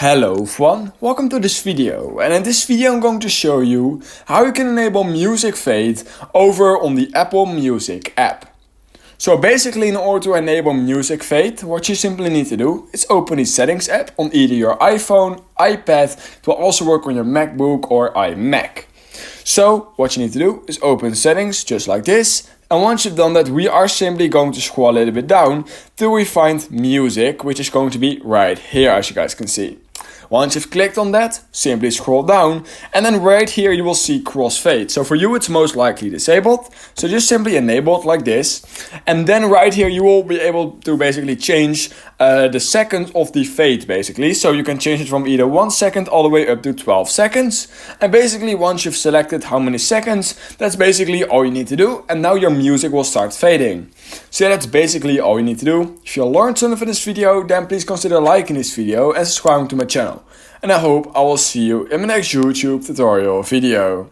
Hello everyone, welcome to this video, and in this video I'm going to show you how you can enable music fade over on the Apple Music app. So basically, in order to enable music fade, what you simply need to do is open the settings app on either your iPhone, iPad, it will also work on your MacBook or iMac. So what you need to do is open settings just like this, and once you've done that, we are simply going to scroll a little bit down till we find music, which is going to be right here, as you guys can see. Once you've clicked on that, simply scroll down, and then right here you will see crossfade. So for you it's most likely disabled, so just simply enable it like this, and then right here you will be able to basically change the second of the fade basically. So you can change it from either 1 second all the way up to 12 seconds, and basically once you've selected how many seconds, that's basically all you need to do, and now your music will start fading. So yeah, that's basically all you need to do. If you learned something from this video, then please consider liking this video and subscribing to my channel. And I hope I will see you in my next YouTube tutorial video.